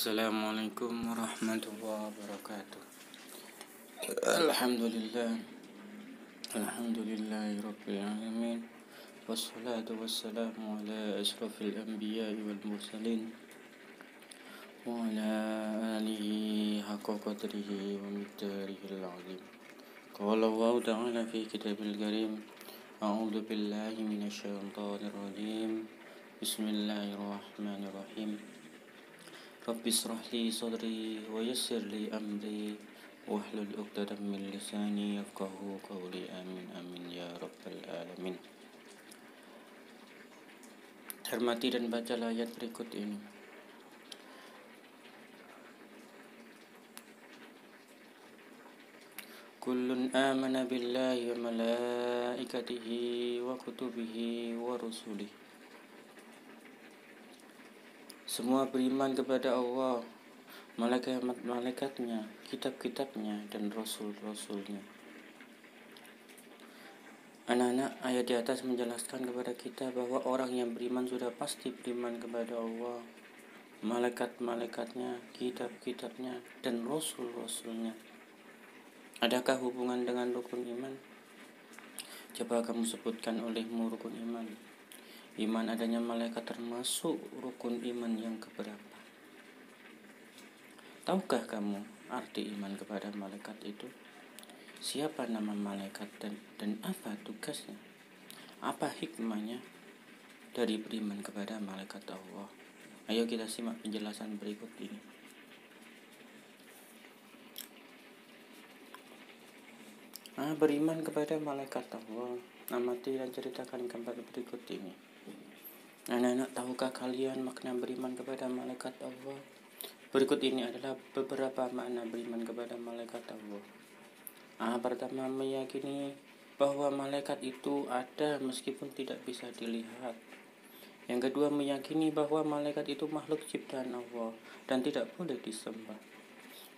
Assalamualaikum warahmatullahi wabarakatuh. Alhamdulillah. Alhamdulillahi rabbil alamin. Wassalatu wassalamu ala asrafil anbiya'i wal mursalin wa ala alihi haqqa qadrihi wa miqdarihil azim. Qala Allah ta'ala fi kitabil karim. A'udzu billahi minasyaitonir rajim. Bismillahirrahmanirrahim. Rabbi israh li sadri wa yassir li amri wahlul 'uqdatam min lisani yafqahu qawli. Amin amin ya rabbal alamin. Hormati dan bacalah ayat berikut ini. Kullun amana billahi wa malaikatihi wa kutubihi wa rusulihi. Semua beriman kepada Allah, malaikat-malaikatnya, kitab-kitabnya, dan rasul-rasulnya. Anak-anak, ayat di atas menjelaskan kepada kita bahwa orang yang beriman sudah pasti beriman kepada Allah, malaikat-malaikatnya, kitab-kitabnya, dan rasul-rasulnya. Adakah hubungan dengan rukun iman? Coba kamu sebutkan olehmu rukun iman. Iman adanya malaikat termasuk rukun iman yang keberapa? Tahukah kamu arti iman kepada malaikat itu? Siapa nama malaikat dan apa tugasnya? Apa hikmahnya dari beriman kepada malaikat Allah? Ayo kita simak penjelasan berikut ini. Beriman kepada malaikat Allah. Amati dan ceritakan gambar berikut ini. Anak-anak, tahukah kalian makna beriman kepada malaikat Allah? Berikut ini adalah beberapa makna beriman kepada malaikat Allah. Pertama, meyakini bahwa malaikat itu ada meskipun tidak bisa dilihat. Yang kedua, meyakini bahwa malaikat itu makhluk ciptaan Allah dan tidak boleh disembah.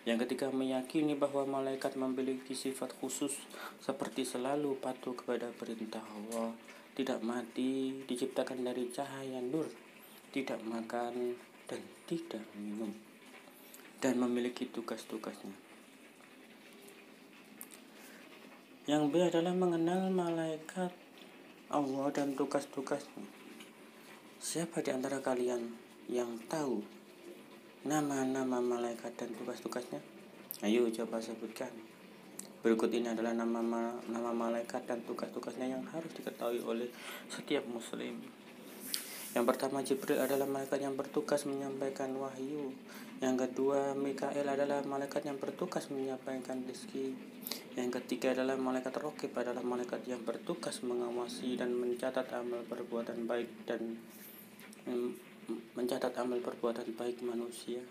Yang ketiga, meyakini bahwa malaikat memiliki sifat khusus seperti selalu patuh kepada perintah Allah, tidak mati, diciptakan dari cahaya nur, tidak makan dan tidak minum, dan memiliki tugas-tugasnya. Yang B adalah mengenal malaikat Allah dan tugas-tugasnya. Siapa di antara kalian yang tahu nama-nama malaikat dan tugas-tugasnya? Ayo coba sebutkan. Berikut ini adalah nama malaikat dan tugas-tugasnya yang harus diketahui oleh setiap muslim. Yang pertama, Jibril adalah malaikat yang bertugas menyampaikan wahyu. Yang kedua, Mikail adalah malaikat yang bertugas menyampaikan rezeki. Yang ketiga adalah malaikat Raqib, adalah malaikat yang bertugas mengawasi dan mencatat amal perbuatan baik manusia.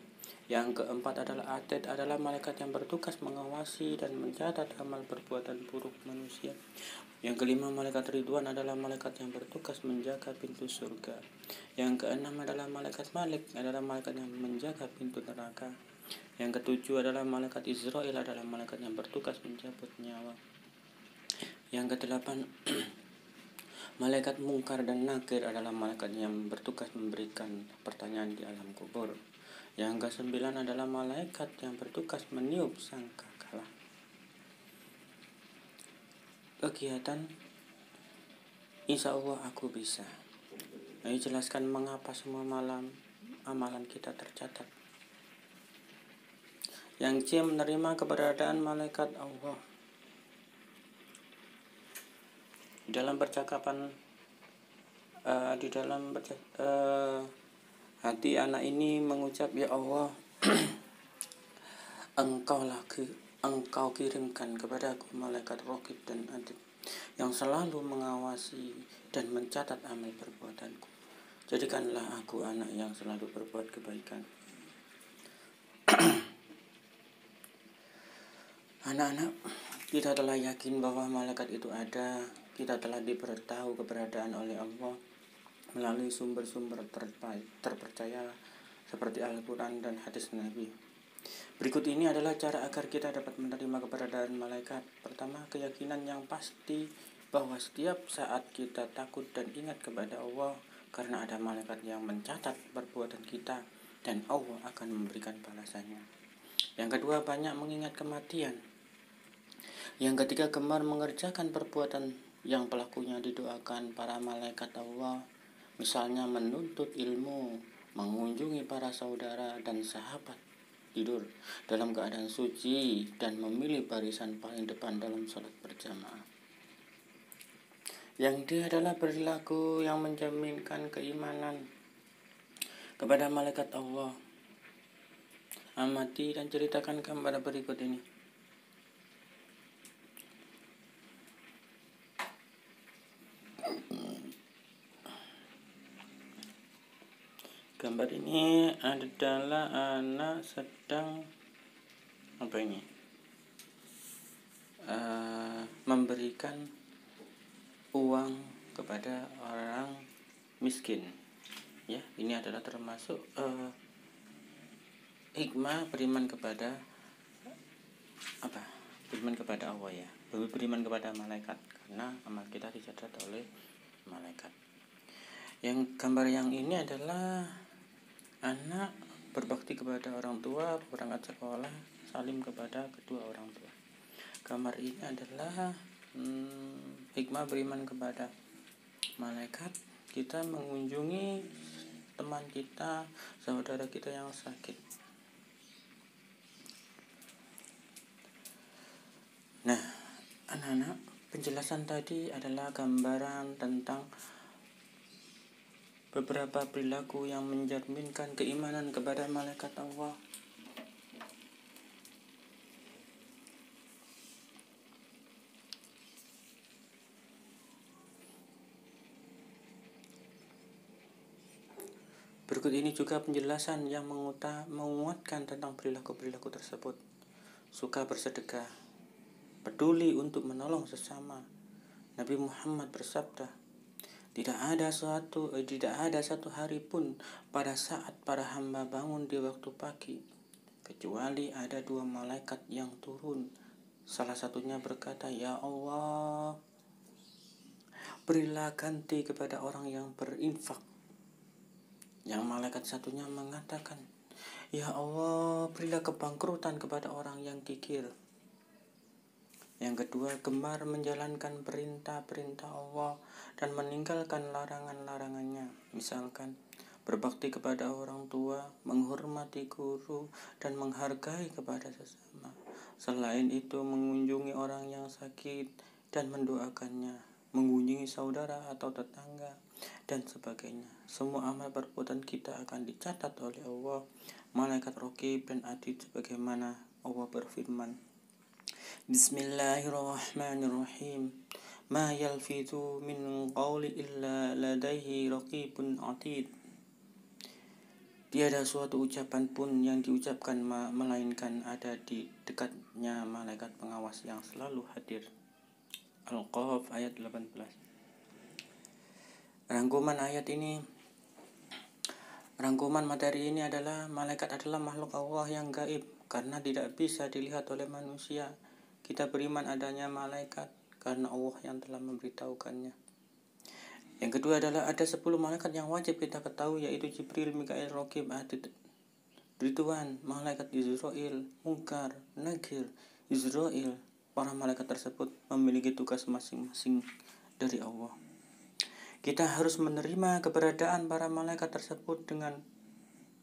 Yang keempat adalah Atid, adalah malaikat yang bertugas mengawasi dan mencatat amal perbuatan buruk manusia. Yang kelima, malaikat Ridwan, adalah malaikat yang bertugas menjaga pintu surga. Yang keenam adalah malaikat Malik, adalah malaikat yang menjaga pintu neraka. Yang ketujuh adalah malaikat Israel, adalah malaikat yang bertugas mencabut nyawa. Yang kedelapan, malaikat Munkar dan Nakir, adalah malaikat yang bertugas memberikan pertanyaan di alam kubur. Yang kesembilan adalah malaikat yang bertugas meniup sangkakala. Kegiatan insya Allah aku bisa. Ayo jelaskan mengapa semua amalan kita tercatat. Yang C, menerima keberadaan malaikat Allah. Dalam percakapan hati anak ini mengucap, ya Allah, Engkau kirimkan kepadaku malaikat Raqib dan Atid yang selalu mengawasi dan mencatat amal perbuatanku. Jadikanlah aku anak yang selalu berbuat kebaikan. Anak-anak, kita telah yakin bahwa malaikat itu ada. Kita telah diberitahu keberadaan oleh Allah melalui sumber-sumber terpercaya seperti Al-Quran dan hadis Nabi. Berikut ini adalah cara agar kita dapat menerima keberadaan malaikat. Pertama, keyakinan yang pasti bahwa setiap saat kita takut dan ingat kepada Allah karena ada malaikat yang mencatat perbuatan kita dan Allah akan memberikan balasannya. Yang kedua, banyak mengingat kematian. Yang ketiga, gemar mengerjakan perbuatan yang pelakunya didoakan para malaikat Allah, misalnya menuntut ilmu, mengunjungi para saudara dan sahabat, tidur dalam keadaan suci, dan memilih barisan paling depan dalam sholat berjamaah. Yang dia adalah perilaku yang menjaminkan keimanan kepada malaikat Allah. Amati dan ceritakan gambar berikut ini. Gambar ini adalah anak sedang memberikan uang kepada orang miskin. Ya, ini adalah termasuk hikmah beriman kepada beriman kepada Allah ya, beriman kepada malaikat, karena amal kita dicatat oleh malaikat. Yang gambar yang ini adalah anak berbakti kepada orang tua, berangkat sekolah, salim kepada kedua orang tua. Gambar ini adalah hikmah beriman kepada malaikat. Kita mengunjungi teman kita, saudara kita yang sakit. Nah, anak-anak, penjelasan tadi adalah gambaran tentang beberapa perilaku yang mencerminkan keimanan kepada malaikat Allah. Berikut ini juga penjelasan yang menguatkan tentang perilaku-perilaku tersebut. Suka bersedekah, peduli untuk menolong sesama. Nabi Muhammad bersabda, Tidak ada satu hari pun pada saat para hamba bangun di waktu pagi, kecuali ada 2 malaikat yang turun. Salah satunya berkata, Ya Allah, berilah ganti kepada orang yang berinfak. Yang malaikat satunya mengatakan, Ya Allah, berilah kebangkrutan kepada orang yang kikir. Yang kedua, gemar menjalankan perintah-perintah Allah dan meninggalkan larangan-larangannya. Misalkan, berbakti kepada orang tua, menghormati guru, dan menghargai kepada sesama. Selain itu, mengunjungi orang yang sakit dan mendoakannya, mengunjungi saudara atau tetangga, dan sebagainya. Semua amal perbuatan kita akan dicatat oleh Allah, malaikat Raqib dan Atid, sebagaimana Allah berfirman, Bismillahirrahmanirrahim. Ma yalfidhu min qawli illa ladaihi raqibun atid. Tiada suatu ucapan pun yang diucapkan melainkan ada di dekatnya malaikat pengawas yang selalu hadir. Al-Qaf ayat 18. Rangkuman materi ini adalah malaikat adalah makhluk Allah yang gaib karena tidak bisa dilihat oleh manusia. Kita beriman adanya malaikat karena Allah yang telah memberitahukannya. Yang kedua adalah ada 10 malaikat yang wajib kita ketahui, yaitu Jibril, Mikail, Raqib, Atid, Ridwan, malaikat Israil, Munkar, Nakir, Israil. Para malaikat tersebut memiliki tugas masing-masing dari Allah. Kita harus menerima keberadaan para malaikat tersebut dengan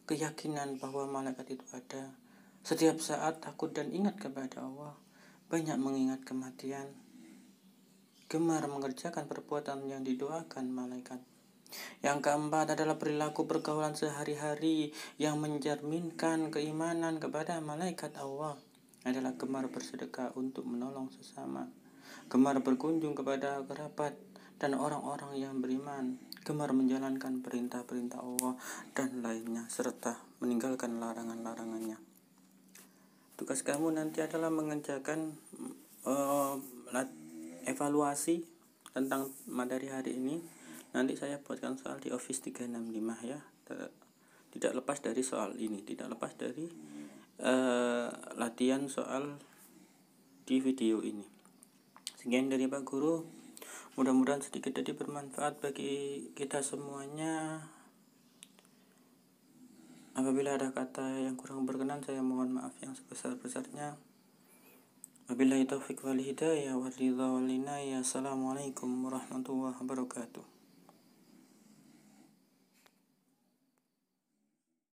keyakinan bahwa malaikat itu ada. Setiap saat takut dan ingat kepada Allah. Banyak mengingat kematian, gemar mengerjakan perbuatan yang didoakan malaikat. Yang keempat adalah perilaku pergaulan sehari-hari yang mencerminkan keimanan kepada malaikat Allah adalah gemar bersedekah untuk menolong sesama, gemar berkunjung kepada kerabat dan orang-orang yang beriman, gemar menjalankan perintah-perintah Allah dan lainnya, serta meninggalkan larangan-larangannya. Tugas kamu nanti adalah mengerjakan evaluasi tentang materi hari ini. Nanti saya buatkan soal di Office 365 ya. Tidak lepas dari soal ini, tidak lepas dari latihan soal di video ini. Sekian dari Pak Guru. Mudah-mudahan sedikit tadi bermanfaat bagi kita semuanya. Apabila ada kata yang kurang berkenan, saya mohon maaf yang sebesar-besarnya. Wabillahi taufiq wal hidayah wal ridha wal inayah. Assalamualaikum warahmatullahi wabarakatuh.